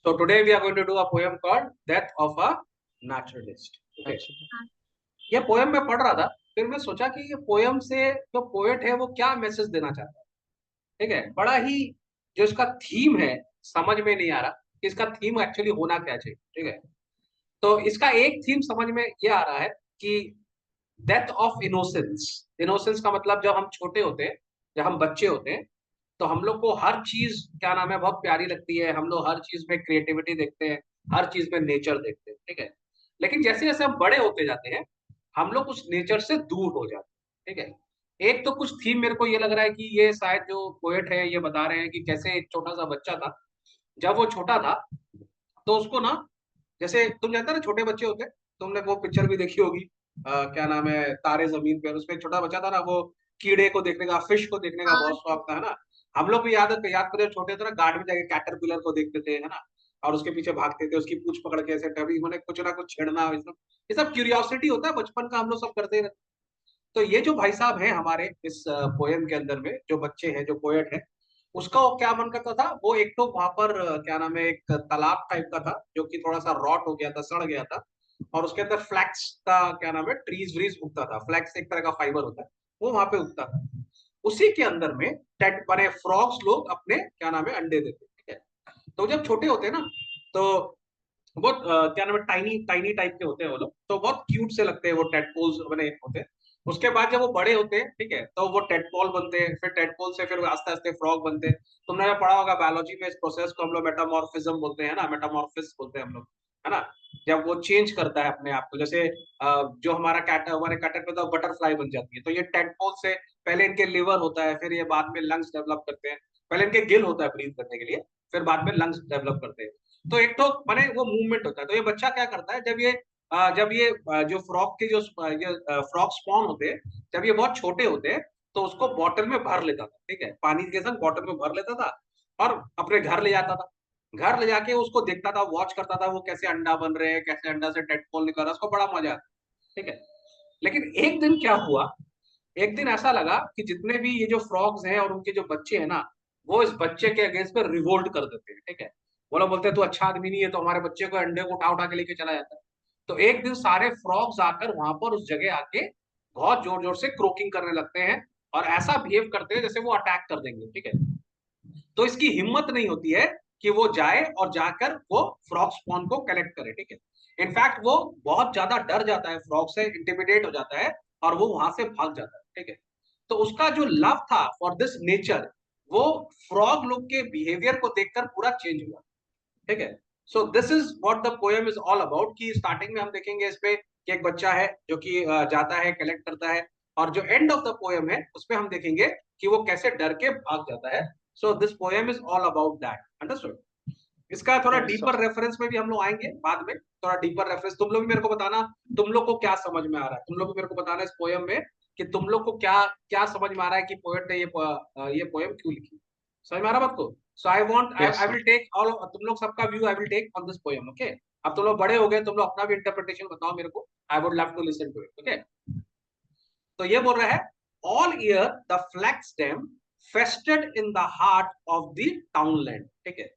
So today we are going to do a poem called Death of a Naturalist. Okay. ये poem मैं पढ़ रहा था, फिर मैं सोचा कि ये पोएम से जो पोएट है वो क्या मैसेज देना चाहता है। ठीक है, बड़ा ही जो इसका थीम है समझ में नहीं आ रहा कि इसका थीम एक्चुअली होना क्या चाहिए। ठीक है, तो इसका एक थीम समझ में ये आ रहा है कि डेथ ऑफ इनोसेंस। इनोसेंस का मतलब जब हम छोटे होते हैं, जब हम बच्चे होते हैं, तो हम लोग को हर चीज क्या नाम है बहुत प्यारी लगती है। हम लोग हर चीज में क्रिएटिविटी देखते हैं, हर चीज में नेचर देखते हैं। ठीक है, लेकिन जैसे जैसे हम बड़े होते जाते हैं हम लोग उस नेचर से दूर हो जाते हैं। ठीक है, एक तो कुछ थीम मेरे को ये लग रहा है कि ये शायद जो पोएट है ये बता रहे हैं कि कैसे एक छोटा सा बच्चा था, जब वो छोटा था तो उसको ना, जैसे तुम जानते हो ना छोटे बच्चे होते हैं, तुमने वो पिक्चर भी देखी होगी, क्या नाम है, तारे जमीन पे। उसमें एक छोटा बच्चा था ना, वो कीड़े को देखने का, फिश को देखने का बहुत शौक था, है ना। हम लोग भी याद करो जब छोटे थे ना, गार्ड में जाके कैटरपिलर को देखते थे, है ना, और उसके पीछे भागते थे, उसकी पूंछ पकड़ के ऐसे कभी मैंने कुछ ना कुछ छेड़ना, ये सब क्यूरियोसिटी होता है बचपन का, हम लोग सब करते रहते। तो ये जो भाई साहब हैं हमारे इस पोएम के अंदर में, जो बच्चे हैं, जो पोएट है, उसका वो क्या मन करता था, वो एक तो वहां पर क्या नाम है, एक तालाब टाइप का था जो कि थोड़ा सा रॉट हो गया था, सड़ गया था, और उसके अंदर फ्लैक्स का क्या नाम है, ट्रीज व्रीज उगता था। फ्लैक्स एक तरह का फाइबर होता है, वो वहां पे उगता था। उसी के अंदर में टेट बने फ्रॉग्स लोग अपने क्या नाम है अंडे देते, ठीक है। तो जब छोटे होते हैं ना, तो बहुत क्या नाम है, टाइनी टाइनी टाइप के होते हैं वो लोग, तो बहुत क्यूट से लगते हैं, वो टेडपोल्स बने होते हैं। उसके बाद जब वो बड़े होते हैं, ठीक है, तो वो टेडपोल बनते हैं, फिर टेडपोल से फिर आस्ते आस्ते फ्रॉग बनते हैं। तुमने जो पढ़ा होगा बायोलॉजी में, इस प्रोसेस को हम लोग मेटामॉर्फिज्म बोलते हैं ना, मेटामॉर्फिस बोलते हैं हम लोग, है ना। जब वो चेंज करता है अपने आप को, जैसे जो हमारे कैटरपिलर बटरफ्लाई बन जाती है, तो ये टेडपोल से पहले इनके लिवर होता है, फिर ये बाद में लंग्स डेवलप करते हैं। पहले इनके गिल होता है ब्रीथ करने के लिए, फिर बाद में लंग्स डेवलप करते हैं। तो एक तो माने वो मूवमेंट होता है। तो ये बच्चा क्या करता है, जब ये जो फ्रॉक के जो ये फ्रॉक स्पॉन होते हैं, जब ये बहुत छोटे होते हैं, तो उसको बॉटल में भर लेता था, ठीक है, पानी के संग बॉटल में भर लेता था, और अपने घर ले जाता था। घर ले जाके उसको देखता था, वॉच करता था, वो कैसे अंडा बन रहे हैं, कैसे अंडा से टेडपोल निकल रहा है, उसको बड़ा मजा आता, ठीक है। लेकिन एक दिन क्या हुआ, एक दिन ऐसा लगा कि जितने भी ये जो फ्रॉग्स हैं और उनके जो बच्चे हैं ना, वो इस बच्चे के अगेंस्ट में रिवोल्ट कर देते हैं, ठीक है। वो लोग बोलते हैं तू अच्छा आदमी नहीं है, तो हमारे बच्चे को अंडे को उठा उठा के लेके चला जाता है। तो एक दिन सारे फ्रॉग्स आकर वहां पर उस जगह आके बहुत जोर जोर से क्रोकिंग करने लगते हैं, और ऐसा बिहेव करते हैं जैसे वो अटैक कर देंगे, ठीक है। तो इसकी हिम्मत नहीं होती है कि वो जाए और जाकर वो फ्रॉग स्पॉन को कलेक्ट करे, ठीक है। इनफैक्ट वो बहुत ज्यादा डर जाता है, फ्रॉग से इंटिमिडेट हो जाता है, और वो वहां से भाग जाता है, ठीक है। तो उसका जो लव था फॉर दिस नेचर, वो फ्रॉग लोग के बिहेवियर को देखकर पूरा चेंज हुआ, ठीक है। So this is what the poem is all about. कि स्टार्टिंग में हम देखेंगे इस पे कि एक बच्चा है जो कि जाता है, कलेक्ट करता है, और जो एंड ऑफ द पोएम है उसमें हम देखेंगे कि वो कैसे डर के भाग जाता है। So this poem is all about that, understood. इसका थोड़ा Yes, sir. डीपर रेफरेंस में भी हम लोग आएंगे बाद में, थोड़ा डीपर रेफरेंस तुम लोग भी मेरे को बताना, तुम लोग को क्या समझ में आ रहा है, तुम लोग भी मेरे को बताना इस पोएम में कि तुम लोग को क्या क्या समझ में आ रहा है कि पोएट ने ये पोएम क्यों लिखी। समझ में आ रहा बात को। So I want, Yes, I sir. Will take all, तुम लोग सबका view I will take on this poem, okay. अब तुम लोग बड़े हो गए, तुम लोग अपना भी इंटरप्रिटेशन बताओ मेरे को, I would love to listen to it, okay. तो ये बोल रहा है, all year the flax dam festered in the heart of the townland, ठीक है।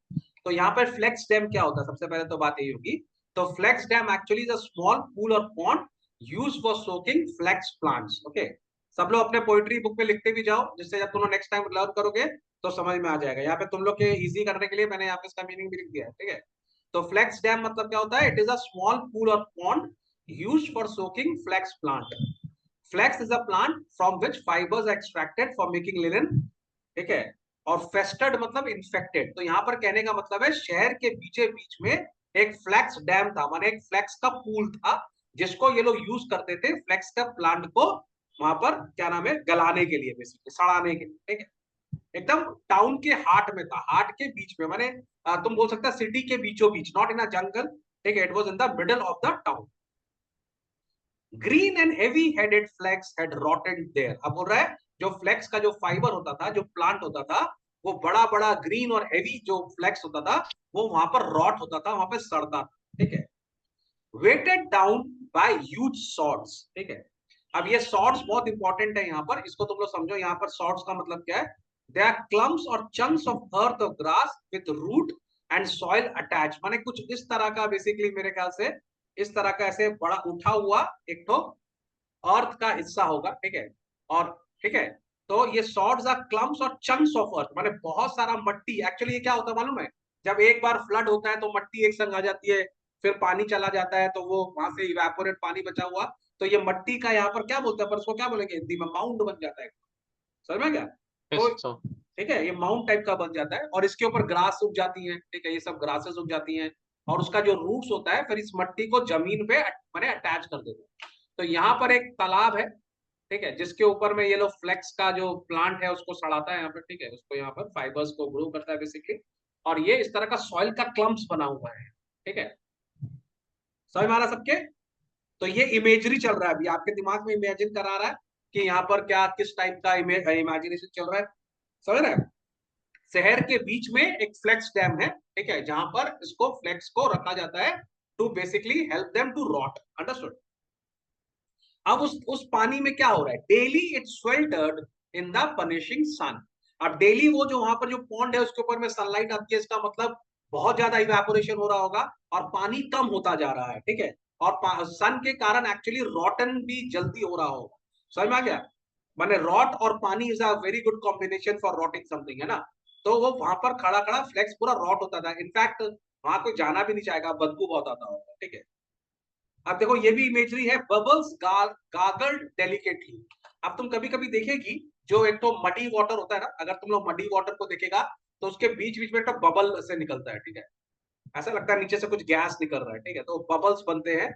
तो यहाँ पर फ्लेक्स डैम क्या होता है, सबसे पहले तो बात यही होगी। तो flax dam actually is a small pool or pond used for soaking flax plants, okay. सब लोग अपने पोइट्री बुक में लिखते भी जाओ, जिससे जब तुम लोग नेक्स्ट टाइम लर्न करोगे तो समझ में आ जाएगा। यहाँ पे तुम लोग के इजी करने के लिए मैंने यहाँ पे इसका मीनिंग भी लिख दिया है, ठीक है। तो फ्लेक्स डैम मतलब क्या होता है, it is a small pool or pond used for soaking flax plant. Flax is a plant from which fibres extracted for making linen, ठीक है। और फेस्टेड मतलब इन्फेक्टेड। तो यहाँ पर कहने का मतलब है शहर के बीचे बीच में एक फ्लैक्स डैम था, माने एक फ्लैक्स का पूल था, जिसको ये लोग यूज करते थे फ्लैक्स का प्लांट को वहां पर क्या नाम है गलाने के लिए, बेसिकली सड़ाने के लिए, ठीक है। एकदम टाउन के हार्ट में था, हार्ट के बीच में, माने तुम बोल सकते सिटी के बीचों बीच, नॉट इन अ जंगल, ठीक है। It was in the middle of the town. Green and heavy headed flax had rotted there. अब बोल रहा है जो फ्लेक्स का जो फाइबर होता था, जो प्लांट होता था, वो बड़ा बड़ा ग्रीन और हेवी जो फ्लेक्स होता था, वो वहां पर रॉट होता था, वहां पर सड़ता था, ठीक है। Weighted down by huge sods, ठीक है। अब ये सॉर्ड्स बहुत इंपॉर्टेंट है यहाँ पर, इसको तुम लोग समझो। यहाँ पर सॉर्ड्स का मतलब क्या है, दे आर क्लम्स और चंक्स ऑफ अर्थ और grass with root and soil attach, माने कुछ इस तरह का बेसिकली मेरे ख्याल से इस तरह का ऐसे बड़ा उठा हुआ एक तो अर्थ का हिस्सा होगा, ठीक है। और ठीक है, तो ये सॉर्ड्स आर क्लम्प्स और चंक्स ऑफ अर्थ, माने बहुत सारा मट्टी। एक्चुअली ये क्या होता है मालूम है, जब एक बार फ्लड होता है तो मट्टी एक संग आ जाती है, फिर पानी चला जाता है तो वो वहां से इवेपोरेट पानी बचा हुआ, तो ये मट्टी का यहाँ पर क्या बोलते हैं, पर उसको क्या बोलेंगे हिंदी में, माउंट बन जाता है, समझ में क्या। तो Yes, so ठीक है, ये माउंट टाइप का बन जाता है और इसके ऊपर ग्रास उग जाती है, ठीक है, ये सब ग्रासेस उग जाती हैं और उसका जो रूट्स होता है फिर इस मट्टी को जमीन पे मैंने अटैच कर देते हैं। तो यहाँ पर एक तालाब है, ठीक है, जिसके ऊपर में ये लोग फ्लेक्स का जो प्लांट है उसको सड़ाता है यहाँ पर, ठीक है, उसको यहाँ पर फाइबर्स को ग्रो करता है बेसिकली, और ये इस तरह का सॉइल का क्लम्प्स बना हुआ है, ठीक है। समझ में आ रहा सबके। तो ये इमेजरी चल रहा है अभी आपके दिमाग में, इमेजिन करा रहा है कि यहाँ पर क्या किस टाइप का इमेजिनेशन चल रहा है, समझ रहे हैं। शहर के बीच में एक फ्लेक्स डैम है, ठीक है, जहां पर इसको फ्लेक्स को रखा जाता है to basically help them to rot, understood. अब उस पानी में क्या हो रहा है, daily it sweltered in the punishing sun. अब डेली वो जो वहां पर जो पॉन्ड है उसके ऊपर में सनलाइट आती है, इसका मतलब बहुत ज्यादा इवेपोरेशन हो रहा होगा और पानी कम होता जा रहा है, ठीक है। और सन के कारण एक्चुअली रॉटन भी जल्दी हो रहा होगा, समझ में आ गया। माने रॉट और पानी is a very good combination for rotting something, है ना। तो वो वहां पर खड़ा खड़ा फ्लेक्स पूरा रॉट होता था, इनफैक्ट वहां कोई जाना भी नहीं चाहेगा, बदबू बहुत आता होगा, ठीक है। अब देखो ये भी इमेजरी है, बबल्स गागल्ड डेलिकेटली। अब तुम कभी कभी देखेगी जो एक तो मडी वाटर होता है ना, अगर तुम लोग मडी वाटर को देखेगा तो उसके बीच बीच में तो बबल से निकलता है, ठीक है, ऐसा लगता है नीचे से कुछ गैस निकल रहा है, ठीक है, तो बबल्स बनते हैं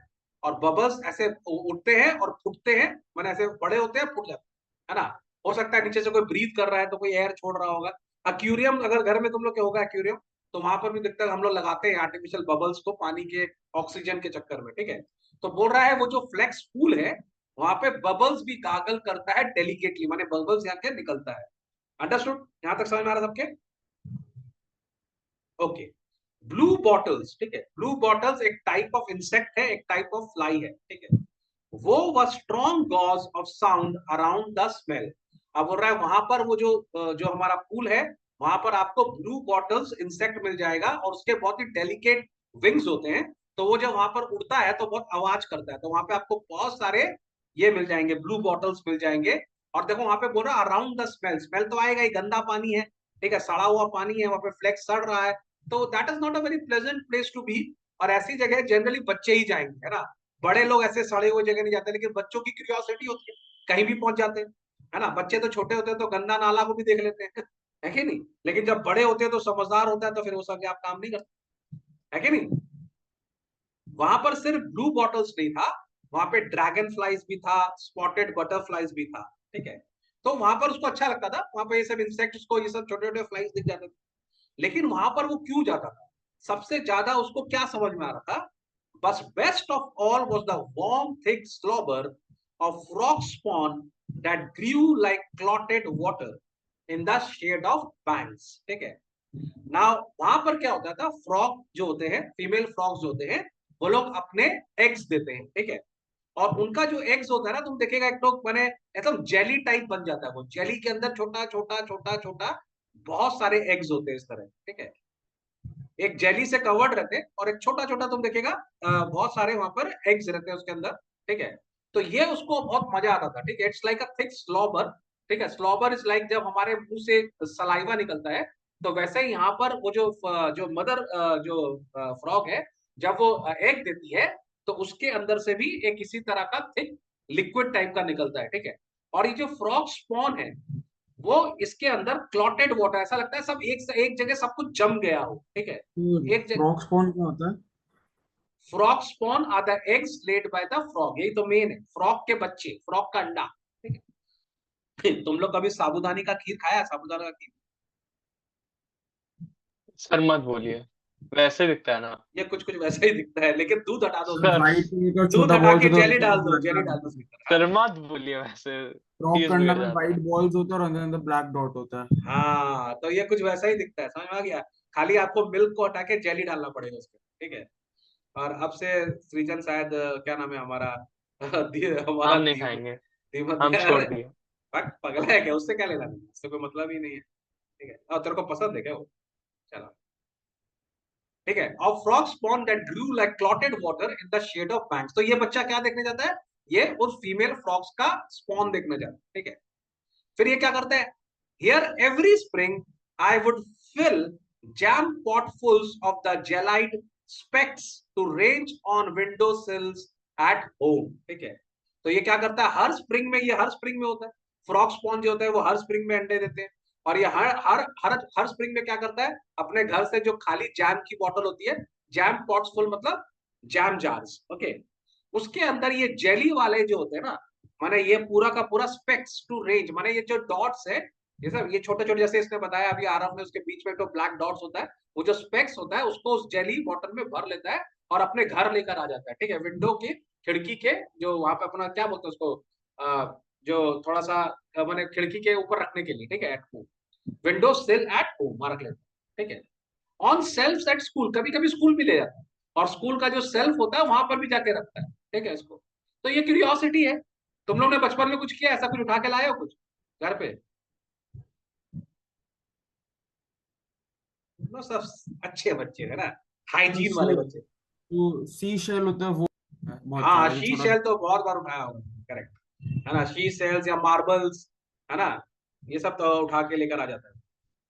और बबल्स ऐसे उठते हैं और फूटते हैं, मैंने ऐसे बड़े होते हैं फूट जाते हैं, है ना। हो सकता है नीचे से कोई ब्रीथ कर रहा है तो कोई एयर छोड़ रहा होगा। एक्वेरियम अगर घर में तुम लोग के होगा एक्वेरियम, तो वहां पर भी दिखता है हम लोग लगाते हैं आर्टिफिशियल बबल्स को पानी के ऑक्सीजन के चक्कर में, ठीक है। तो बोल रहा है वो जो फ्लेक्स पूल है वहां पे बबल्स भी गागल करता है डेलिकेटली, माने बबल्स यहाँ के निकलता है, अंडरस्टूड, यहां तक समझ में आ रहा सबके। ओके, ब्लू बॉटल्स, ठीक है, ब्लू बॉटल्स एक टाइप ऑफ इंसेक्ट है, एक टाइप ऑफ फ्लाई है, ठीक है। वो वह strong gauze of sound around the smell. अब बोल रहा है वहां पर वो जो हमारा पूल है वहां पर आपको ब्लू बॉटल्स इंसेक्ट मिल जाएगा और उसके बहुत ही डेलिकेट विंग्स होते हैं, तो वो जब वहां पर उड़ता है तो बहुत आवाज करता है, तो वहां पे आपको बहुत सारे ये मिल जाएंगे, ब्लू बॉटल्स मिल जाएंगे। और देखो वहां पे बोल रहा है अराउंड द स्मेल, स्मेल तो आएगा ही, गंदा पानी है, ठीक है, सड़ा हुआ पानी है, वहां पे फ्लेक्स सड़ रहा है, तो that is not a very pleasant place to be. और ऐसी जगह जनरली बच्चे ही जाएंगे, है ना, बड़े लोग ऐसे सड़े हुए जगह नहीं जाते, लेकिन बच्चों की क्यूरियोसिटी होती है, कहीं भी पहुंच जाते हैं, है ना। बच्चे तो छोटे होते हैं तो गंदा नाला को भी देख लेते हैं है कि नहीं, लेकिन जब बड़े होते हैं तो समझदार होता है तो फिर वो सब आप काम नहीं करते, है कि नहीं। वहां पर सिर्फ ब्लू बॉटल्स नहीं था, वहां पे ड्रैगन फ्लाइज भी था, स्पॉटेड बटरफ्लाइज भी था, ठीक है। तो वहां पर उसको अच्छा लगता था, वहां पर ये सब इंसेक्ट्स को ये सब छोटे छोटे फ्लाइज दिख जाते थे, लेकिन वहां पर वो क्यों जाता था, सबसे ज्यादा उसको क्या समझ में आ रहा था, बस best of all was the warm thick slobber of frog spawn that grew like clotted water in the shade of banks, ठीक है ना। वहां पर क्या होता था, फ्रॉग जो होते हैं, फीमेल फ्रॉग्स होते हैं, वो लोग अपने एग्स देते हैं, ठीक है। और उनका जो एग्स होता है ना, तुम देखेगा एक तो मैंने एकदम जेली टाइप बन जाता है, वो जेली के अंदर छोटा छोटा छोटा छोटा बहुत सारे एग्स होते हैं इस तरह, ठीक है, एक जेली से कवर्ड रहते हैं और एक छोटा छोटा तुम देखेगा बहुत सारे वहां पर एग्स रहते हैं उसके अंदर, ठीक है। तो ये उसको बहुत मजा आता था, ठीक है, इट्स लाइक अ थिक स्लॉबर, ठीक है, स्लॉबर इज लाइक जब हमारे मुंह से सलाइवा निकलता है, तो वैसे ही यहाँ पर वो जो मदर जो फ्रॉग है, जब वो एग देती है तो उसके अंदर से भी एक इसी तरह का थिक लिक्विड टाइप का निकलता है, ठीक है। और ये जो फ्रॉग स्पॉन है वो इसके अंदर क्लॉटेड वाटर, ऐसा लगता है सब एक जगह सब कुछ जम गया हो, ठीक है, एक जगह। फ्रॉग स्पॉन क्या होता है? Frog spawn are the eggs laid by the frog, यही तो मेन है, फ्रॉग के बच्चे, फ्रॉग का अंडा, ठीक है। तुम लोग कभी साबूदानी का खीर खाया, साबूदाना का खीर, सर मत बोलिए, वैसे दिखता है ना। ये कुछ कुछ वैसा ही दिखता है, लेकिन दूध हटा दो उसमें, सर वाइट और दूध छोटा हटा बॉल्स के होता है और जेली डाल अंदर दो, ब्लैक जेली डॉट डाल दो होता है। उसके अंदर, हाँ। सर मत बोलिए, वैसे फ्रॉग चीज के अंडा बिगड़ में जाता वाइट है। बॉल्स होता है और अंदर अंदर ब्लैक डॉट होता है। हाँ तो ये कुछ वैसा ही दिखता है, समझ में आ गया, खाली आपको मिल्क को हटा के जेली डालना पड़ेगा उसके, ठीक है। और अब से सृजन शायद क्या नाम है हमारा हमारा हम नहीं दीप खाएंगे, दीमक हम छोड़ अरे दिए। पगला है क्या, उससे क्या लेना देना, उससे कोई मतलब ही नहीं है, ठीक है। और तेरे को पसंद है क्या वो, चलो। ठीक है, और frog spawn that grew like clotted water in the shade of banks. तो ये बच्चा क्या देखने जाता है, ये उस फीमेल फ्रॉग्स का स्पॉन देखने जाता है। ठीक है, फिर ये क्या करता है, here every spring I would fill jam potfuls of the jellied specks to range on window sills at home. ठीक है, तो ये क्या करता है, हर स्प्रिंग में, ये हर स्प्रिंग में होता है, फ्रॉग स्पॉन जो होता है वो हर स्प्रिंग में अंडे देते हैं, और ये हर हर हर हर स्प्रिंग में क्या करता है, अपने घर से जो खाली जैम की बॉटल होती है, जैम पॉट्स फुल मतलब जैम जार्स, ओके, उसके अंदर ये जेली वाले जो होते हैं ना, माने ये पूरा का पूरा स्पेक्स टू रेंज, माने ये जो डॉट्स है, ये सब ये छोटे छोटे, जैसे इसने बताया अभी आरव ने, उसके बीच में तो ब्लैक डॉट्स होता है, वो जो स्पेक्स होता है उसको उस जेली बॉटल में भर लेता है और अपने घर लेकर आ जाता है। ठीक है, विंडो की खिड़की के जो वहां पे अपना क्या बोलते हैं उसको, जो थोड़ा सा मैंने खिड़की के ऊपर रखने के लिए, ठीक है, एट होम, विंडो सिल एट होम रख लेते हैं। ठीक है, ऑन सेल्फ एट स्कूल, कभी कभी स्कूल भी ले जाता है, और स्कूल का जो सेल्फ होता है वहां पर भी जाके रखता है। ठीक है, इसको, तो ये क्यूरियोसिटी है। तुम लोग ने बचपन में कुछ किया ऐसा, कुछ उठा के लाए हो कुछ घर पे? नो, सब अच्छे बच्चे है ना, हाइजीन वाले बच्चे। वो सी शेल होता है वो है बहुत हाँ, ज्यादा, जो शी छोटा। शेल तो बहुत बार उठाया होगा, करेक्ट है ना, शी सेल्स या मार्बल्स, है ना, ये सब तो उठा के लेकर आ जाता है।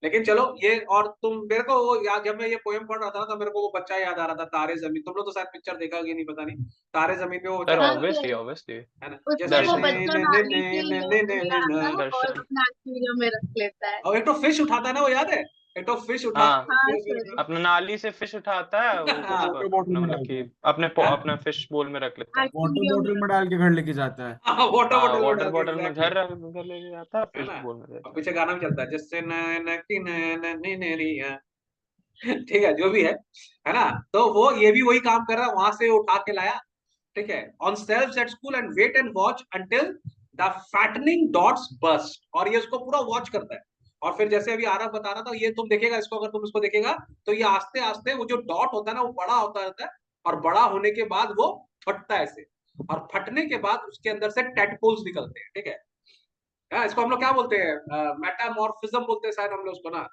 लेकिन चलो ये, और तुम, मेरे को वो याद, जब मैं ये पोएम पढ़ रहा था ना, तो मेरे को वो बच्चा याद आ रहा था, तारे जमीन। तुम लोग तो शायद पिक्चर देखा कि नहीं पता नहीं, तारे जमीन में वो सर बेचारा, हाँ ऑब्वियसली सर, ऑब्वियसली है ना, उसमें जैसे वो दर्शन, बच्चा नाली से ले आता है और दर्शन। अपना एक्वेरियम में रख लेता है। और एक तो फिश उठाता है ना, वो याद है, एक तो फिश उठाता हाँ, है, हाँ फिर सर। अपना नाली से फिश उठाता है, वो हाँ, उसको वाटर बॉटल अपना में मतलब डालता कि है, अपना फिश बोल में रख लेता है। वाटर एक्वेरियम बॉटल में। में डाल के घर लेके जाता है। हाँ, वाटर हाँ, बॉटल में वाटर डाल के, बॉटल में एग्जैक्टली, घर लेके जाता है, है फिश ना, बोल में और देता है। पीछे गाना भी चलता है, जिससे न की न रिया। ठीक है, जो भी है ना, तो वो ये भी वही काम कर रहा है, वहां से उठा के लाया। ठीक है, on shelf at school and wait and watch until the fattening dots burst, और ये उसको पूरा वॉच करता है। और फिर जैसे अभी आरव बता रहा था, ये तुम देखेगा इसको, अगर तुम इसको देखेगा तो ये आस्ते आस्ते वो जो डॉट होता है ना, वो बड़ा होता रहता है, और बड़ा होने के बाद वो फटता है ऐसे, और फटने के बाद उसके अंदर से टेडपोल्स निकलते हैं। ठीक है, इसको हम लोग क्या बोलते हैं, मेटामॉर्फिज्म बोलते हैं शायद हम लोग उसको ना,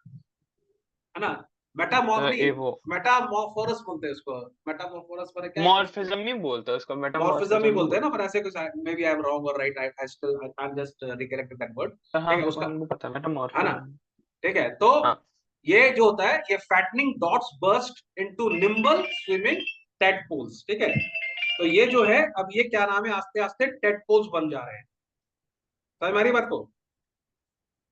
है ना, मेटामॉर्फ नहीं, ये वो मेटामॉर्फोरस बोलते हैं इसको, मेटामॉर्फोरस पर क्या है, मॉर्फिज्म नहीं बोलता उसको, मॉर्फिज्म ही मेटामॉर्फिज्म नहीं बोलते हैं ना, बोलता। पर ऐसे कुछ, maybe I am wrong or right, I still I can just recollect that word. हाँ, ठीक है, मेरे को उसका, हमको पता है है ना, मेटामॉर्फिज्म। ठीक है, तो हाँ। ये जो होता है, ये fattening dots burst into nimble swimming tadpoles. ठीक है, तो ये जो है, अब ये क्या नाम है, आस्ते आस्ते टेडपोल्स बन जा रहे हैं, समझ में आ रही बात को?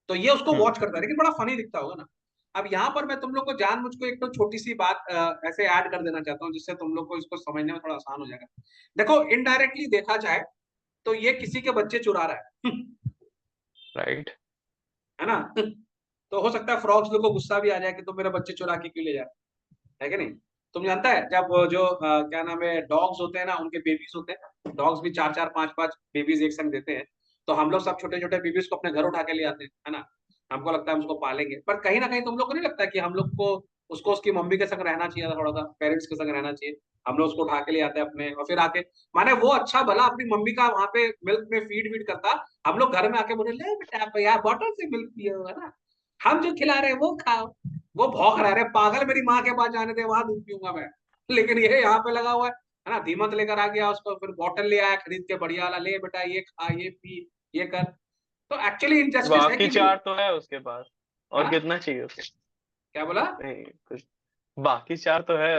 तो ये उसको हम्म। वॉच करता है, लेकिन बड़ा फनी दिखता होगा ना। अब यहाँ पर मैं तुम लोग को जान मुझको एक तो छोटी सी बात ऐसे ऐड कर देना चाहता हूँ, जिससे तुम लोग को इसको समझने में थोड़ा आसान हो जाएगा। देखो, इनडायरेक्टली देखा जाए तो ये किसी के बच्चे चुरा रहा है, राइट। है ना। तो हो सकता है फ्रॉग्स लोग को गुस्सा भी आ जाए कि तुम मेरे बच्चे चुरा के क्यों ले जा रहे हो, है कि नहीं? तुम जानता है, जब वो जो क्या नाम है, डॉग्स होते हैं ना, उनके बेबीज होते हैं, डॉग्स भी चार चार पांच पांच बेबीज एक संग देते हैं, तो हम लोग सब छोटे छोटे बेबीज को अपने घर उठा के ले आते हैं, है ना, हमको लगता है हम उसको पालेंगे, पर कहीं ना कहीं तुम लोग को नहीं लगता कि हम लोग को उसको उसकी मम्मी के संग रहना चाहिए था, थोड़ा सा पेरेंट्स के संग रहना चाहिए। हम लोग उसको उठा के ले आते हैं अपने, और फिर आके, माने वो अच्छा भला अपनी मम्मी का वहां पे मिल्क में फीड वीड करता, हम लोग घर में आके बोले, ले बेटा यार बॉटल से मिल्क पियो, है ना, हम जो खिला रहे हैं वो खाओ। वो भौंक रहा है, पागल, मेरी माँ के पास जाने दे, वहां दूध पीऊंगा मैं। लेकिन ये यहाँ पे लगा हुआ है ना, धीमत लेकर आ गया उसको, फिर बॉटल ले आया खरीद के बढ़िया वाला, ले बेटा ये खा, ये पी, ये कर। तो एक्चुअली इनजस्टिस है बाकी कि नहीं? चार तो है उसके पास, और हाँ, कितना चाहिए उसे? क्या बोला? नहीं कुछ, बाकी चार तो है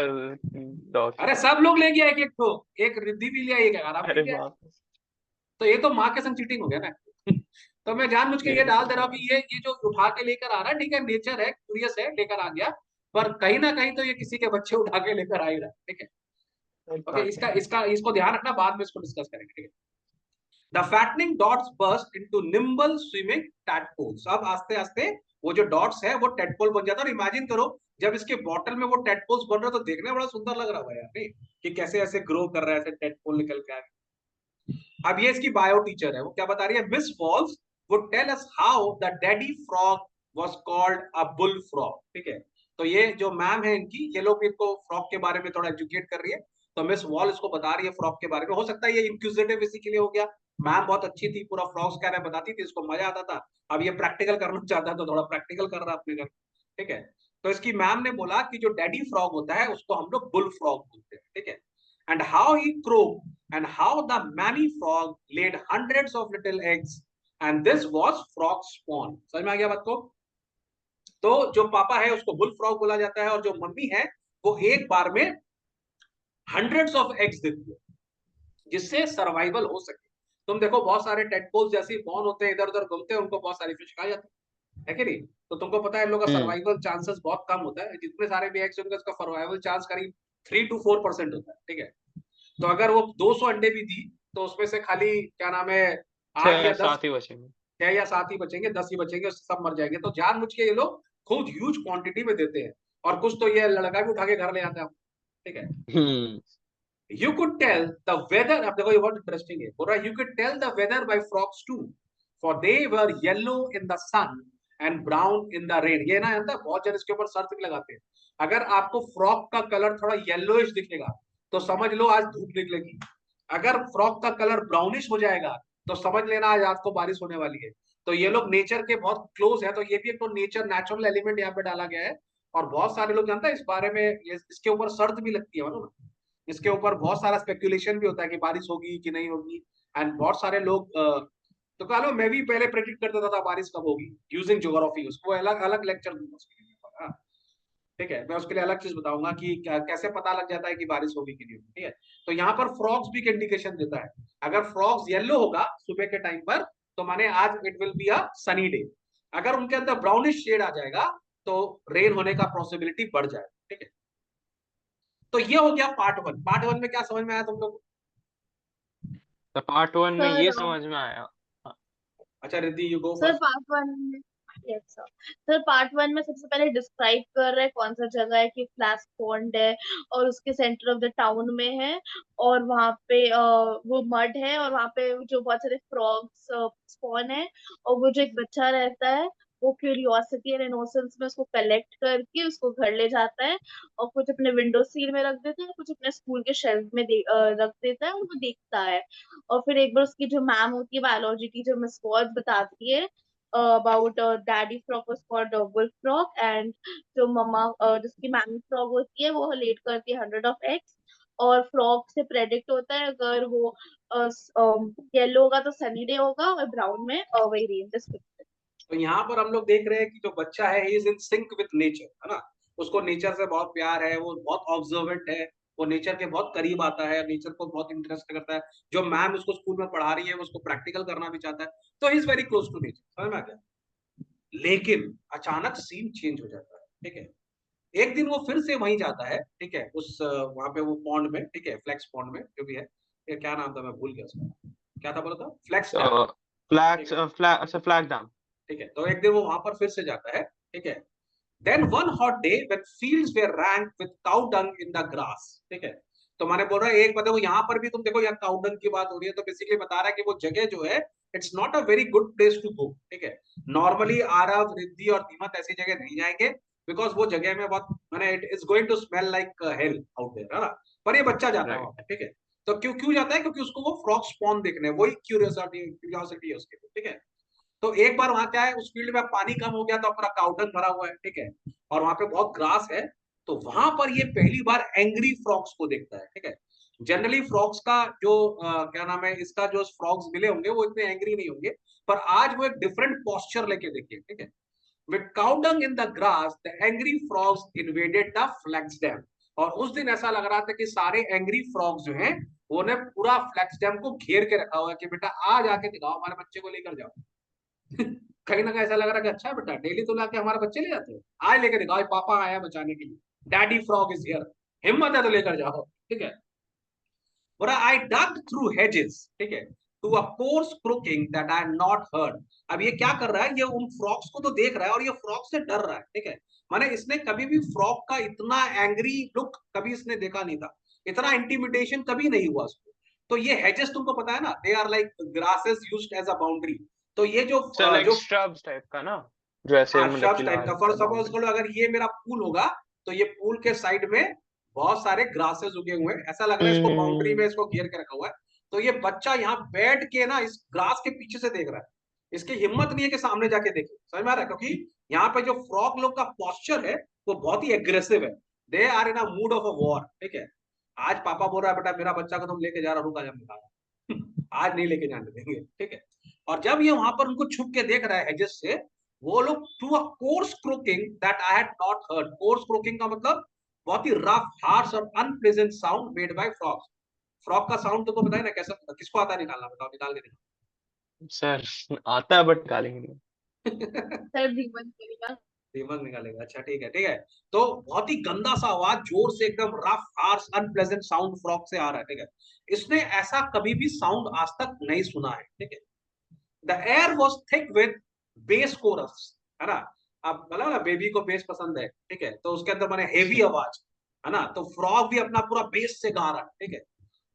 डॉग के अरे पास। सब लोग ले गया, एक एक तो, एक रिद्धि भी लिया, एक आराम भी अरे लिया, बाप तो ये तो माँ के संग चीटिंग हो गया ना। तो मैं जानबूझ के रे, ये ये डाल तो दे रहा हूँ कि ये जो उठा के लेकर आ रहा है, ठीक है, नेचर है, क्यूरियस है, लेकर आ गया, पर कहीं ना कहीं तो ये किसी के बच्चे उठा के लेकर आ ही रहा है। ठीक है, ओके, बात इसका है। इसका इसको ध्यान रखना, बाद में इसको डिस्कस करेंगे। ठीक है, the fattening dots burst into nimble swimming tadpoles. अब आस्ते आस्ते वो जो डॉट्स है वो टेडपोल बन जाता है, और इमेजिन करो, जब इसके बॉटल में वो टेडपोल्स बन रहे तो देखने में बड़ा सुंदर लग रहा है यार, नहीं कि कैसे ऐसे ग्रो कर रहा है, ऐसे टेडपोल निकल के आ रहे। अब ये इसकी बायो टीचर है, वो क्या बता रही है, Miss Walls would tell us how the daddy frog was called a bullfrog. ठीक है, तो ये जो मैम है इनकी, ये लोग इनको फ्रॉग के बारे में थोड़ा एजुकेट कर रही है, तो मिस वॉल इसको बता रही है फ्रॉग के बारे में। हो सकता है ये इंक्विजिटिव इसी के लिए हो गया, मैम बहुत अच्छी थी, पूरा फ्रॉग्स क्या बताती थी, इसको मजा आता था, अब ये प्रैक्टिकल करना चाहता है, तो थोड़ा प्रैक्टिकल कर रहा है अपने घर। ठीक है, तो इसकी मैम ने बोला कि जो डैडी फ्रॉग होता है उसको हम लोग बुल फ्रॉग बोलते हैं, ठीक है। And how he croak and how the mammy frog laid hundreds of little eggs and this was frog spawn. समझ में आ गया बात को? तो जो पापा है उसको बुल फ्रॉग बोला जाता है और जो मम्मी है वो एक बार में हंड्रेड्स ऑफ एग्स देती है जिससे सर्वाइवल हो सके। तुम देखो बहुत सारे टेडपोल्स जैसे बॉर्न होते हैं, इधर उधर घूमते हैं, उनको बहुत सारी फिश खा जाती है कि नहीं? तो तुमको पता है इन लोग का सर्वाइवल चांसेस बहुत कम होता है, जितने सारे भी एग्स होंगे उसका सर्वाइवल चांस करीब 3 to 4% होता है, ठीक है। तो अगर वो 200 अंडे भी दी तो उसमें से खाली क्या नाम है 8 6 या 10 7 ही बचेंगे। 6 या 7 ही बचेंगे, 10 ही बचेंगे, उससे सब मर जाएंगे। तो जानबूझ के ये लोग खुद ह्यूज क्वांटिटी में देते हैं और कुछ तो ये लड़का भी उठा के घर ले आता है, ठीक है। You could tell the weather, अब देखो ये बहुत इंटरेस्टिंग है, बोल रहा है you could tell the weather by frogs too, for they were yellow in the sun and brown in the rain। ये ना है बहुत जन इसके ऊपर शर्त भी लगाते हैं, अगर आपको फ्रॉग का कलर थोड़ा येलोइश दिखेगा तो समझ लो आज धूप निकलेगी, अगर फ्रॉग का कलर ब्राउनिश हो जाएगा तो समझ लेना आज आपको बारिश होने वाली है। तो ये लोग नेचर के बहुत क्लोज है, तो ये भी एक तो नेचर नेचुरल एलिमेंट यहाँ पे डाला गया है। और बहुत सारे लोग जानते हैं इस बारे में, इसके ऊपर शर्त भी लगती है मालूम है? इसके ऊपर बहुत सारा स्पेकुलेशन भी होता है कि बारिश होगी कि नहीं होगी। एंड बहुत सारे लोग तो कह लो मैं भी पहले प्रेडिक्ट करता था बारिश कब होगी यूजिंग ज्योग्राफी, उसको अलग अलग लेक्चर दूंगा उसके लिए, हाँ, ठीक है। मैं उसके लिए अलग चीज बताऊंगा कि कैसे पता लग जाता है कि बारिश होगी कि नहीं होगी, ठीक है। तो यहाँ पर फ्रॉग्स भी इंडिकेशन देता है, अगर फ्रॉग्स येलो होगा सुबह के टाइम पर तो माने आज it will be a sunny day, अगर उनके अंदर ब्राउनिश शेड आ जाएगा तो रेन होने का पॉसिबिलिटी बढ़ जाएगा, ठीक है। तो ये हो गया पार्ट 1। पार्ट 1 में क्या समझ में आया तुम लोग? तो पार्ट 1 में ये सर समझ में आया। अच्छा Riddhi you go sir first. Part one में, yes sir. Sir part one में सबसे पहले डिस्क्राइब कर रहे हैं कौन सा जगह है कि फ्लैश पॉन्ड है और उसके सेंटर ऑफ द टाउन में है, और वहां पे वो मड है और वहां पे जो बहुत सारे फ्रॉग्स स्पॉन है, और वो जो एक बच्चा रहता है वो क्यूरियोसिटी एंड इनोसेंस में उसको कलेक्ट करके उसको घर ले जाता है और कुछ अपने विंडो सील में रख देता है, कुछ अपने स्कूल के शेल्फ में रख देता है और वो देखता है। और फिर एक बार उसकी जो मैम होती है बायोलॉजी की, जो मिस वॉज, बताती है about daddy frog was called wolf frog, and जो मम्मा जिसकी मैमी फ्रॉग होती है वो लेट करती है 100 of eggs। और फ्रॉग से प्रेडिक्ट होता है अगर वो येलो होगा तो सनी डे होगा और ब्राउन में वही रेन। तो यहाँ पर हम लोग देख रहे हैं कि जो बच्चा है he is in sync with nature, है ना? उसको नेचर से बहुत प्यार है, वो बहुत ऑब्जर्वेंट है, वो नेचर के बहुत करीब आता है, नेचर को बहुत इंटरेस्ट करता है। जो मैम उसको स्कूल में पढ़ा रही है वो उसको प्रैक्टिकल करना भी चाहता है, तो he is very close to nature. समझ में आ गया? लेकिन अचानक सीन चेंज हो जाता है, ठीक है। एक दिन वो फिर से वहीं जाता है, ठीक है, उस वहां पे वो पॉन्ड में, ठीक है, फ्लेक्स पॉन्ड में जो भी है, ये क्या नाम था मैं भूल गया उसका, क्या था बोला था, फ्लेक्स डैम, तो फ्लैग डैम। ठीक है। तो एक दिन वो वहां पर फिर से जाता है, ठीक है। Then one hot day when fields were rank with cow dung in the grass, ठीक है। तो मैंने बोल रहा है एक बताओ, यहाँ पर भी तुम देखो यहाँ काउ डंग की बात हो रही है, तो बेसिकली बता रहा है कि वो जगह जो है it's not a very good place to go, ठीक है। नॉर्मली आरव, रिद्धि और दीमक ऐसी जगह नहीं जाएंगे, बिकॉज वो जगह में बहुत मैंने it is going to smell like hell out there, है ना। पर ये बच्चा जाता है वहां पे, ठीक है। तो क्यों क्यों जाता है? क्योंकि उसको वो फ्रॉग स्पॉन देखने, वही क्यूरियोसिटी है उसके, ठीक है। तो एक बार वहां क्या है, उस फील्ड में पानी कम हो गया तो पूरा काउडंग भरा हुआ है, ठीक है, और वहां पे बहुत ग्रास है। तो वहां पर ये पहली बार एंग्री फ्रॉग्स को देखता है, ठीक है। जनरली फ्रॉग्स का जो क्या नाम है, इसका जो फ्रॉग्स मिले होंगे वो इतने एंग्री नहीं होंगे, पर आज वो एक डिफरेंट पोस्चर लेके देखिए, ठीक है। With cow dung in the grass the angry frogs invaded the flax dam. और उस दिन ऐसा लग रहा था कि सारे एंग्री फ्रॉग्स जो हैं वो ने पूरा फ्लेक्स डैम को घेर के रखा हुआ है कि बेटा आ जाके दिखाओ, हमारे बच्चे को लेकर जाओ। कहीं ना कहीं ऐसा लग रहा है कि अच्छा बेटा डेली तो लाके हमारे बच्चे ले जाते हो, आज लेकर दिखाओ, पापा आया बचाने के लिए, डैडी फ्रॉग इज हियर, हिम्मत है तो लेकर जाओ, ठीक है। बोला आई डग थ्रू हेजेस, ठीक है, to a coarse croaking that I not heard. अब ये क्या कर रहा है, ये उन फ्रॉग्स को तो देख रहा है और ये फ्रॉग से डर रहा है, ठीक है। माने इसने कभी भी फ्रॉग का इतना एंग्री लुक कभी इसने देखा नहीं था, इतना इंटिमिडेशन कभी नहीं हुआ उसको। तो ये हेजेस तुमको पता है ना, they are like grasses used as a boundary. तो ये जो लाइक जो श्रब्स टाइप का ना, जो ऐसे मतलब श्रब्स टाइप का, फॉर सपोज करो अगर ये मेरा पूल होगा तो ये पूल के साइड में बहुत सारे ग्रासेस उगे हुए हैं, ऐसा लग रहा है इसको बाउंड्री में इसको घेर के रखा हुआ है। तो ये बच्चा यहाँ बैठ के ना इस ग्रास के पीछे से देख रहा है, इसकी हिम्मत नहीं है कि सामने जाके देखे। समझ में आ रहा है? क्योंकि यहाँ पे जो फ्रॉग लोग का पॉस्चर है वो बहुत ही एग्रेसिव है, they are in a mood of a war, ठीक है। आज पापा बोल रहा है बेटा मेरा बच्चा को तुम लेके जा रहा, रुका जा निकाल आज नहीं लेके जाने देंगे, ठीक है। और जब ये वहां पर उनको छुप के देख रहा है एजेस से, वो लोग through a coarse croaking that I had not heard. Course croaking का मतलब बहुत ही रफ, हार्श और unpleasant sound made by frogs. Frog का साउंड तुमको बताया ना कैसा, किसको आता है निकालना, बताओ निकाल के सर आता है बट निकालेंगे नहीं। दिखाओ सर दीमक करेगा। दिमाग निकालेगा, अच्छा ठीक है ठीक है। तो बहुत ही गंदा सा आवाज, जोर से एकदम rough, harsh, unpleasant sound frog से आ रहा है, ठीक है। इसने ऐसा कभी भी साउंड आज तक नहीं सुना है, ठीक है। The air was thick with bass chorus, है ना। अब बोला ना बेबी को बेस पसंद है, ठीक है, तो उसके अंदर मैंने हेवी आवाज, है ना। तो फ्रॉग भी अपना पूरा बेस से गा रहा है, ठीक है।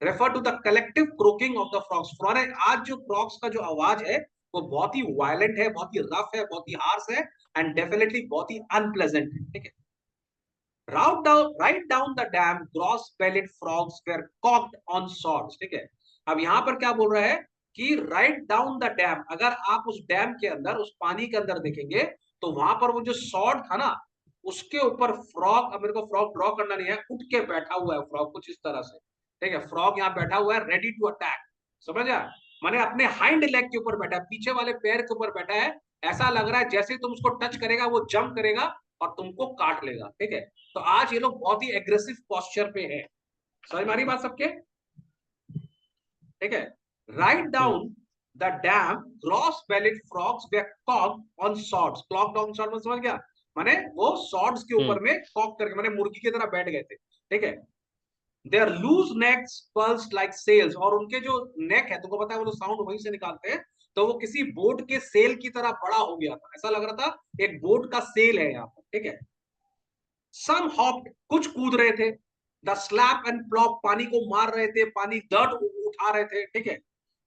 Refer to the collective croaking of the frogs. आज जो फ्रॉग्स का जो आवाज है वो बहुत ही वायलेंट है, बहुत ही रफ है, बहुत ही हार्श है, एंड डेफिनेटली बहुत ही अनप्लेजेंट है, ठीक है। Right down the dam, gross-bellied frogs were cocked on swords, ठीक है। अब यहाँ पर क्या बोल रहा है कि right down the dam, अगर आप उस डैम के अंदर, उस पानी के अंदर देखेंगे तो वहां पर वो जो स्वॉर्ड था ना, उसके ऊपर फ्रॉग, अब मेरे को फ्रॉग ड्रॉ करना नहीं है, उठ के बैठा हुआ है फ्रॉग कुछ इस तरह से, ठीक है। फ्रॉग यहाँ बैठा हुआ है रेडी टू अटैक, समझ आया। माने अपने हाइंड लेग के ऊपर बैठा है, पीछे वाले पैर के ऊपर बैठा है। ऐसा लग रहा है जैसे तुम उसको टच करेगा वो जंप करेगा और तुमको काट लेगा, ठीक है। तो आज ये लोग बहुत ही एग्रेसिव पोस्चर पे है। समझ में आ रही बात सबके, ठीक है। Right down the dam, gross bellied frogs were cock on sods. Clock down sod में समझ गया, माने वो सॉर्ड्स के ऊपर में कॉक करके, माने मुर्गी की तरह बैठ गए थे, ठीक है। Their loose necks pulse like sails, और उनके जो नेक है, तुमको पता है वो साउंड वहीं से निकालते हैं, तो वो किसी बोट के सेल की तरह बड़ा हो गया था, ऐसा लग रहा था एक बोट का सेल है यहाँ पर, ठीक है। सम हॉप्ड, कुछ कूद रहे थे। द स्लैप एंड प्लॉप, पानी को मार रहे थे, पानी दर्द उठा रहे थे, ठीक है।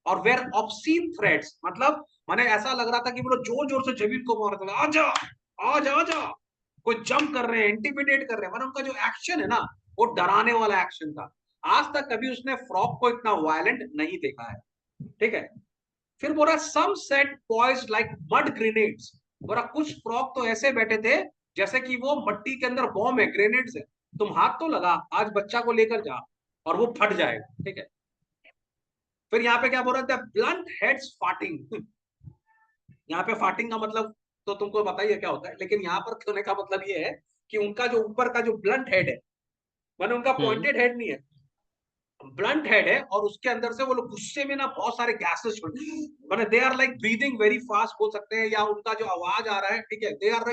और वेर ऑब्सीन थ्रेड्स, मतलब माने ऐसा लग रहा था कि वो लोग जोर जोर से जमीन को मार रहे थे, आजा आजा आजा, कोई जंप कर रहे हैं, इंटिमिडेट कर रहे हैं। माने उनका जो एक्शन है ना, वो डराने वाला एक्शन था। आज तक कभी उसने फ्रॉग को इतना वायलेंट नहीं देखा है, ठीक है। फिर बोला some sat poised like mud grenades, बोला कुछ फ्रॉग तो ऐसे बैठे थे जैसे कि वो मट्टी के अंदर बॉम्ब है, ग्रेनेड्स है, तुम हाथ तो लगा, आज बच्चा को लेकर जा और वो फट जाएगा, ठीक है। फिर यहाँ पे क्या बोल रहा था, ब्लंट हेड्स फार्टिंग। यहाँ पे फार्टिंग का मतलब तो तुमको बताइए क्या होता है, लेकिन यहाँ पर कहने का मतलब ये है कि उनका जो ऊपर का जो ब्लंट हेड है, माने उनका पॉइंटेड हेड नहीं है, ब्लंट हेड है, और उसके अंदर से वो लोग गुस्से में ना बहुत सारे गैसेस छोड़ते, माने they are like breathing very fast बोल सकते हैं, या उनका जो आवाज आ रहा है, ठीक है, दे आर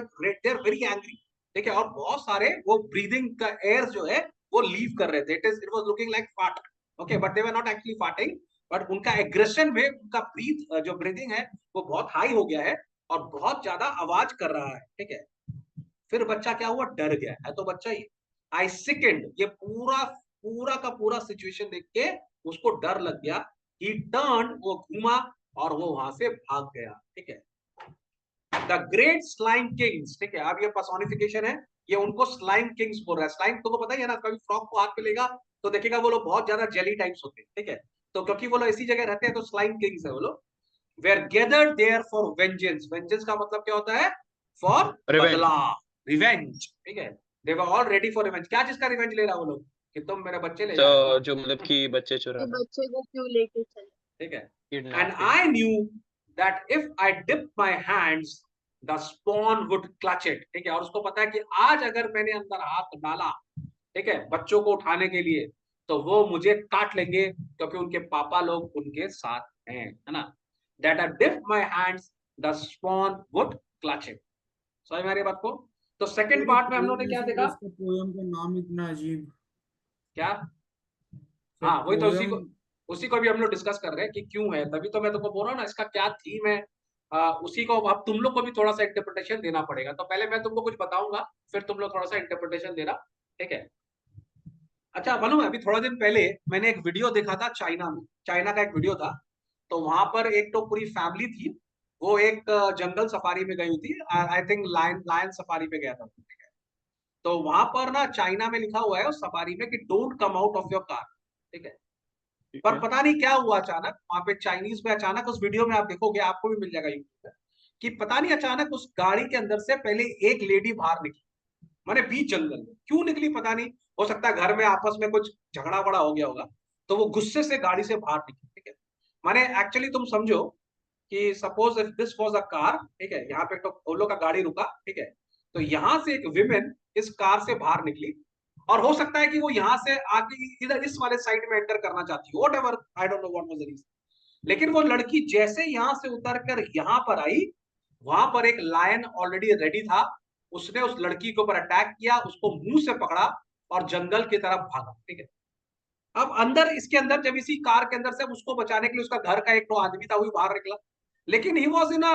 वेरी एंग्री, ठीक है। और बहुत सारे वो ब्रीदिंग का एयर जो है वो लीव कर रहे थे, it was looking like fart, okay, but they were not actually farting, बट उनका एग्रेशन में उनका जो ब्रीदिंग है वो बहुत हाई हो गया है और बहुत ज्यादा आवाज कर रहा है, ठीक है। फिर बच्चा क्या हुआ, डर गया है, तो बच्चा ही आई सिकेंड, ये पूरा पूरा का पूरा सिचुएशन देख के उसको डर लग गया। ही टर्न, वो घूमा और वो वहां से भाग गया, ठीक है। द ग्रेट स्लाइम किंग्स, ठीक है, अब ये पर्सोनिफिकेशन है, ये उनको स्लाइम किंग्स बोल रहा है। स्लाइम तुमको पता ही है ना, कभी फ्रॉग को हाथ में लेगा तो देखेगा वो लोग बहुत ज्यादा जेली टाइप्स होते हैं, ठीक है। तो क्योंकि वो लोग इसी जगह रहते हैं तो स्लाइम किंग्स है वो लोग। Were gathered there for vengeance, vengeance का मतलब क्या होता है, फॉर रिवेंज। बदला, रिवेंज, ठीक है। They were all ready for revenge. क्या चीज का रिवेंज ले रहा वो लोग, कि तुम मेरे बच्चे ले जा रहे हो तो ना, जो मतलब कि बच्चे चुरा कि रहा, बच्चे को क्यों लेके चले। ठीक है। And kidnapping. I knew that if I dip my hands the spawn would clutch it, ठीक है। और उसको पता है कि आज अगर मैंने अंदर हाथ डाला, ठीक है, बच्चों को उठाने के लिए, तो वो मुझे काट लेंगे क्योंकि उनके पापा लोग उनके साथ हैं, है ना। That I dip my hands the spawn would clutch it. समझ में आ रही है बात को। तो सेकंड सर ये पार्ट में हम लोग ने पोयम क्या ऐसे, देखा, इसका पोयम का नाम इतना अजीब। क्या, सर हाँ वही तो पोयम। उसी को भी हम लोग डिस्कस कर रहे हैं कि क्यों है, तभी तो मैं तुमको बोल रहा हूँ ना इसका क्या थीम है। उसी को अब तुम लोग को भी थोड़ा सा इंटरप्रिटेशन देना पड़ेगा। तो पहले मैं तुमको कुछ बताऊंगा, फिर तुम लोग थोड़ा सा इंटरप्रिटेशन देना, ठीक है। अच्छा मालूम है, अभी थोड़ा दिन पहले मैंने एक वीडियो देखा था चाइना में, चाइना का एक वीडियो था। तो वहां पर एक तो पूरी फैमिली थी, वो एक जंगल सफारी में गई हुई थी, I think lion lion safari पे गया था, ठीक है। तो वहां पर ना चाइना में लिखा हुआ है उस सफारी में कि don't come out of your car, ठीक है। ठीक पर है। पता नहीं क्या हुआ अचानक वहां पे चाइनीज में, अचानक उस वीडियो में आप देखोगे, आपको भी मिल जाएगा यूट्यूब पे, कि पता नहीं अचानक उस गाड़ी के अंदर से पहले एक लेडी बाहर निकली, माने बीच जंगल में क्यों निकली पता नहीं, हो सकता है घर में आपस में कुछ झगड़ा वड़ा हो गया होगा, तो वो गुस्से से गाड़ी से बाहर निकली, ठीक है। माने एक्चुअली तुम समझो कि suppose if this was a car, ठीक है, यहाँ पे तो ओलो का गाड़ी रुका, ठीक है, तो यहाँ से एक विमेन इस कार से बाहर निकली, और हो सकता है कि वो यहाँ से आके इधर इस वाले साइड में एंटर करना चाहती हो, whatever, I don't know what was the reason, लेकिन वो लड़की जैसे यहाँ से उतर कर यहाँ पर आई, वहां पर एक लायन ऑलरेडी रेडी था, उसने उस लड़की के ऊपर अटैक किया, उसको मुंह से पकड़ा और जंगल की तरफ भागा, ठीक है। अब अंदर इसके अंदर जब इसी कार के अंदर से उसको बचाने के लिए उसका घर का एक तो आदमी था, वो भी बाहर निकला, लेकिन ही वॉज इन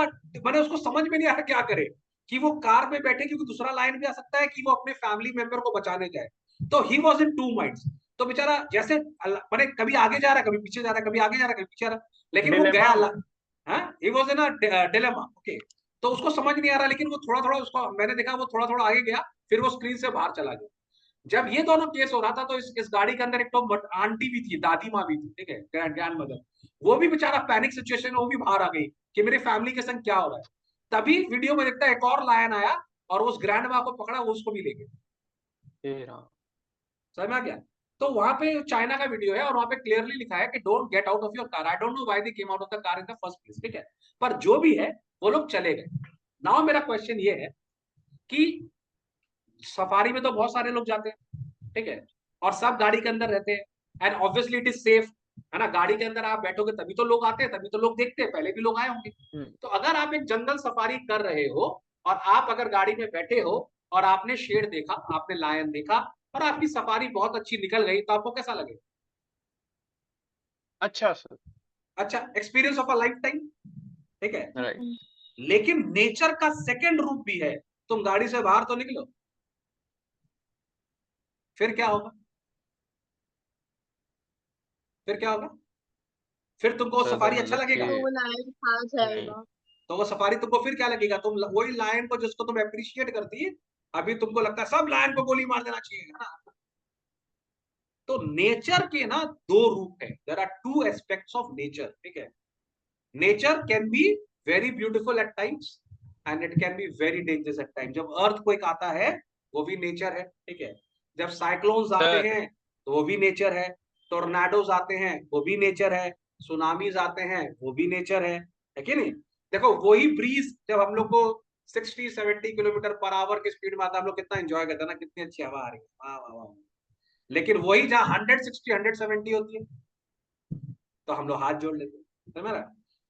मैंने उसको समझ में नहीं आया क्या करे, कि वो कार में बैठे क्योंकि दूसरा लाइन भी आ सकता है, कि वो अपने फैमिली मेंबर को बचाने जाए, तो he was in two minds. तो बेचारा जैसे मैंने कभी आगे जा रहा है, कभी पीछे जा रहा है, कभी आगे जा रहा है, कभी पीछे जा रहा है, लेकिन वो डिलेमा गया, हाँ, he was in a dilemma, okay. तो उसको समझ नहीं आ रहा, लेकिन वो थोड़ा थोड़ा, उसको मैंने देखा वो थोड़ा थोड़ा आगे गया, फिर वो स्क्रीन से बाहर चला गया। जब ये दोनों केस हो रहा था, तो इस गाड़ी के अंदर एक तो आंटी भी थी, दादी माँ भी थी, ठीक है, ग्रैंड मदर, वो भी बेचारा पैनिक सिचुएशन में वो भी बाहर आ गई कि मेरी फैमिली के संग क्या हो रहा है। तभी वीडियो में देखता है एक और लायन आया और उस ग्रैंड माँ को पकड़ा, वो उसको भी ले गया। तेरा समझ में आ गया? तो वहां पे चाइना का वीडियो है और वहां पे क्लियरली लिखा है कि don't get out of your car, I don't know why they came out of the car in the first place, ठीक है, पर जो भी है वो लोग चले गए। नाउ मेरा क्वेश्चन ये है कि सफारी में तो बहुत सारे लोग जाते हैं, ठीक है, और सब गाड़ी के अंदर रहते हैं, and obviously it is safe, है ना, गाड़ी के अंदर आप बैठोगे तभी तो लोग आते हैं, तभी तो लोग देखते हैं, पहले भी लोग आए होंगे। तो अगर आप एक जंगल सफारी कर रहे हो और आप अगर गाड़ी में बैठे हो और आपने शेर देखा, आपने लायन देखा, और आपकी सफारी बहुत अच्छी निकल गई, तो आपको कैसा लगेगा? अच्छा सर, अच्छा, experience of a life time, ठीक है। राइट। लेकिन नेचर का सेकेंड रूप भी है, तुम गाड़ी से बाहर तो निकलो, फिर क्या होगा? फिर क्या होगा? फिर तुमको वो सर तो सफारी अच्छा मतलब लगेगा? तो कि वो लायन खा नहीं, जाएगा। तो वो सफारी तुमको फिर क्या लगेगा? तुम वही लायन को जिसको तुम अप्रिशिएट करती है, अभी तुमको लगता है सब लायन को गोली मार देना चाहिए, है ना? तो नेचर के ना दो रूप है, there are two aspects of nature, ठीक है। Nature can be very beautiful at times and it can be very dangerous at times. जब अर्थक्वेक आता है वो भी नेचर है, ठीक है। जब साइक्लोन्स आते सर हैं तो वो भी नेचर है। टोर्नाडोज आते हैं वो भी नेचर है। सुनामीज आते हैं वो भी नेचर है कि नहीं? देखो वही ब्रीज जब हम लोग को 60-70 किलोमीटर पर आवर की स्पीड में आता है, हम लोग कितना एंजॉय करते हैं ना, कितनी अच्छी हवा आ रही है, वाह वाह वाह। लेकिन वही जहाँ 160-170 होती है, तो हम लोग हाथ जोड़ लेते हैं, समझ रहा है?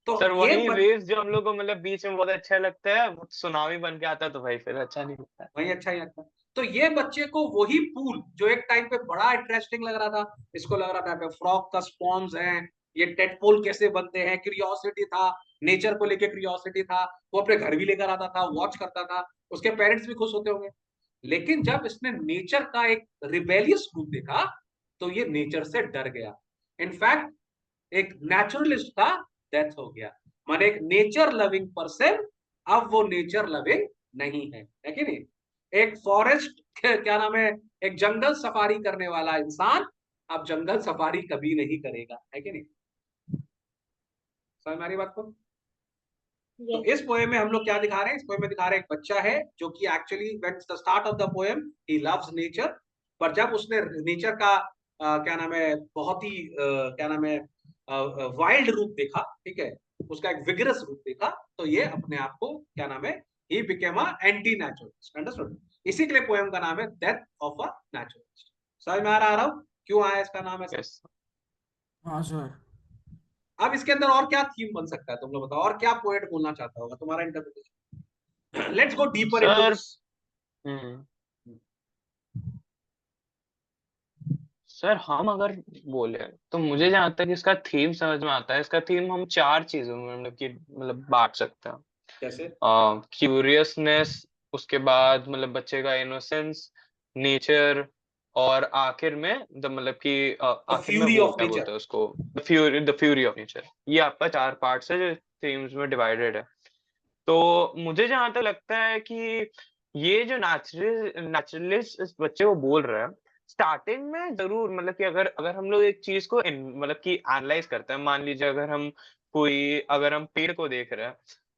तो सर ये वही वेव जो हम लोग को मतलब बीच में बहुत अच्छा लगता है, वो सुनामी बन के आता है तो भाई फिर अच्छा नहीं लगता। वही अच्छा ही लगता है। तो ये बच्चे को वही पूल जो एक टाइम पे बड़ा इंटरेस्टिंग लग रहा था, इसको लग रहा था फ्रॉग का स्पॉन्स है, ये टेडपोल कैसे बनते हैं, क्यूरियोसिटी था, नेचर को लेके क्यूरियोसिटी था, वो अपने घर भी लेकर आता था, वॉच करता था, उसके पेरेंट्स भी खुश होते होंगे। लेकिन जब इसने नेचर का एक रिबेलियस रूप देखा, तो ये नेचर से डर गया। इनफैक्ट एक नेचुरलिस्ट का डेथ हो गया, माने एक नेचर लविंग पर्सन अब वो नेचर लविंग नहीं है कि नहीं? एक फॉरेस्ट क्या नाम है, एक जंगल सफारी करने वाला इंसान अब जंगल सफारी कभी नहीं करेगा, है कि नहीं? समझ में आ रही बात को? तो यस। इस पोएम में हम लोग क्या दिखा रहे हैं? इस पोएम में दिखा रहे हैं एक बच्चा है जो कि actually when the start of the poem he loves nature, पर जब उसने नेचर का क्या नाम है, बहुत ही क्या नाम है, वाइल्ड रूप देखा, ठीक है, उसका एक विगरस रूप देखा, तो ये अपने आप को क्या नाम है, he became a anti naturalist, understood? इसी के लिए पोएम का नाम है डेथ ऑफ अ नेचुरलिस्ट। समझ में आ रहा हूं क्यों आया इसका नाम ऐसा? यस हाँ सर। अब इसके अंदर और क्या थीम बन सकता है, तुम लोग बताओ, और क्या पोएट बोलना चाहता होगा, तुम्हारा interpretation. Let's go deeper into sir. This. Hmm sir हम अगर बोले तो मुझे जहां तक इसका थीम समझ में आता है, इसका थीम हम चार चीजों में मतलब कि मतलब बांट सकते हैं। कैसे? क्यूरियसनेस, उसके बाद मतलब बच्चे का इनोसेंस, नेचर, और आखिर में मतलब कि द आखिर में फ्यूरी वो ऑफ क्या नेचर। बोलते हैं उसको, द फ्यूरी ऑफ नेचर। ये आपका चार पार्ट्स है जो थीम्स में डिवाइडेड है। तो मुझे जहां तक लगता है कि ये जो नेचुरलिस्ट इस बच्चे को बोल रहा है, स्टार्टिंग में जरूर मतलब कि अगर अगर हम लोग एक चीज को मतलब कि एनालाइज करते हैं, मान लीजिए अगर हम पेड़ को देख रहे हैं,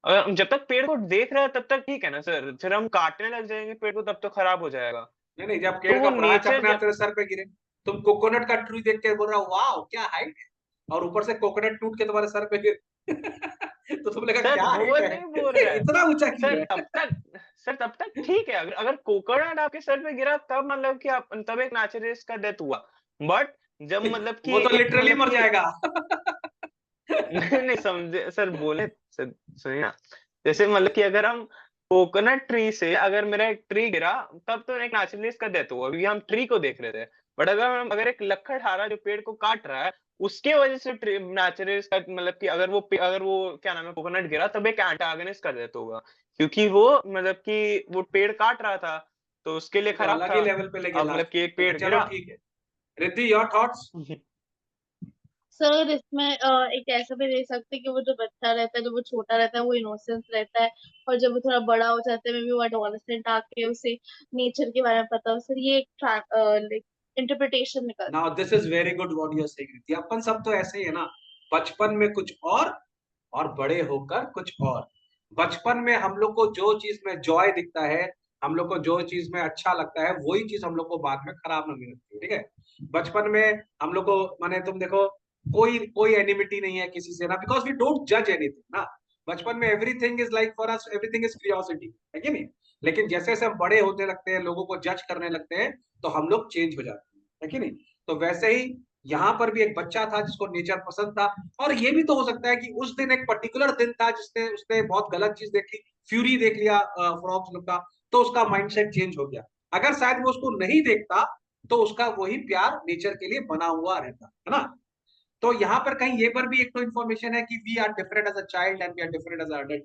अगर जब तक पेड़ को देख रहे हैं तब तक ठीक है ना सर, फिर हम काटने लग जाएंगे पेड़ को तब तो खराब हो जाएगा। नहीं नहीं, जब तो पेड़ वो का ब्रांच नेचर अपने आप तेरे सर पे गिरे, तुम कोकोनट का ट्री देख के बोल रहा हो वाह क्या हाइट है, और ऊपर से कोकोनट टूट के तुम्हारे सर पे गिर तो तुम लगा सर क्या वो हाइट नहीं बोल रहा है है इतना ऊंचा क्यों सर, है? तब तक ठीक है, अगर कोकोनट आपके सर पे गिरा तब मतलब कि आप तब एक नेचुरलिस्ट का डेथ हुआ। बट जब मतलब कि वो तो एक लिटरली मतलब मर कि जाएगा नहीं नहीं समझे सर, बोले सर सुनिए ना, जैसे मतलब कि अगर हम कोकोनट ट्री से अगर मेरा एक ट्री गिरा तब तो एक नेचुरलिस्ट का डेथ हुआ, अभी हम ट्री को देख रहे थे। बट अगर एक लकड़हारा जो पेड़ को काट रहा है उसके वजह से नेचुरलिस्ट का मतलब कि अगर वो क्या नाम है कोकोनट गिरा तब एक एंटागनिस्ट का डेथ होगा, क्योंकि वो मतलब कि वो पेड़ काट रहा था तो उसके लिए तो खराब अलग ही था। लेवल पे लेके अब मतलब लास्ट कि में, एक लेकिन पेड़ चलो गिरा। ठीक है। Riddhi your thoughts? सर इसमें एक ऐसा भी देख सकते हैं कि वो जो बच्चा रहता है, जब वो छोटा रहता है वो इनोसेंस रहता है, और जब वो थोड़ा बड़ा हो जाता है मे बी वो एडोलेसेंट आके उसे नेचर के बारे में पता हो। सर ये एक लाइक इंटरप्रिटेशन निकल। Now this is very good what you are saying Riddhi. अपन सब तो ऐसे ही है ना, बचपन में कुछ और बड़े होकर कुछ और। बचपन में हम लोग को जो चीज में जॉय दिखता है, हम लोग को जो चीज में अच्छा लगता है, वही चीज हम लोग को बाद में खराब लगने लगती है, ठीक है। बचपन में हम लोग को माने तुम देखो, कोई कोई एनिमिटी नहीं है किसी से ना, बिकॉज वी डोंट जज एनीथिंग ना। बचपन में everything is like for us, everything is curiosity, है कि नहीं? लेकिन जैसे जैसे हम बड़े होने लगते हैं, लोगों को जज करने लगते हैं, तो हम लोग चेंज हो जाते हैं, है कि नहीं? तो वैसे ही यहाँ पर भी एक बच्चा था जिसको नेचर पसंद था, और ये भी तो हो सकता है कि उस दिन एक पर्टिकुलर दिन था जिसने उसने बहुत गलत चीज देखी, फ्यूरी देख लिया फ्रॉग्स लोग का, तो उसका माइंडसेट चेंज हो गया। अगर शायद वो उसको नहीं देखता तो उसका वही प्यार नेचर के लिए बना हुआ रहता है ना। तो यहाँ पर कहीं ये पर भी एक तो इन्फॉर्मेशन है कि we are different as a child and we are different as an adult.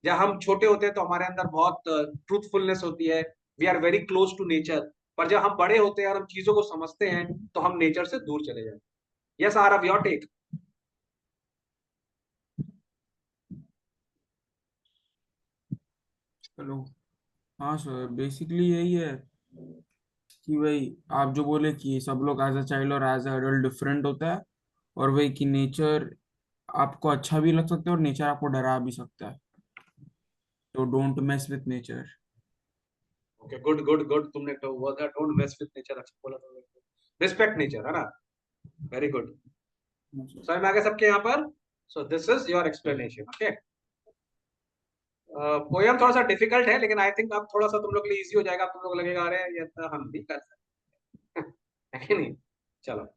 जब हम छोटे होते हैं तो हमारे अंदर बहुत ट्रूथफुलनेस होती है, we are very close to nature. पर जब हम बड़े होते हैं और हम चीजों को समझते हैं तो हम नेचर से दूर चले जाते हैं। Yes Aarav, your take. चलो। हाँ सर, बेसिकली यही है कि भाई आप जो बोले कि सब लोग एज अ चाइल्ड और एज अ एडल्ट डिफरेंट होता है, और वही कि नेचर आपको अच्छा भी लग सकता है और नेचर आपको डरा भी सकता है, तो don't mess with nature. Okay, good good good, तुमने तो word don't mess with nature अच्छा बोला तुमने। रिस्पेक्ट नेचर, है ना? Very good. समझ में आ गया सबके यहाँ पर? So this is your explanation, okay. Poem थोड़ा सा डिफिकल्ट है, लेकिन आई थिंक अब थोड़ा सा तुम लोग के लिए इजी हो जाएगा। तुम लोग लगेगा अरे ये तो हम भी कर सकते हैं है कि नहीं? चलो।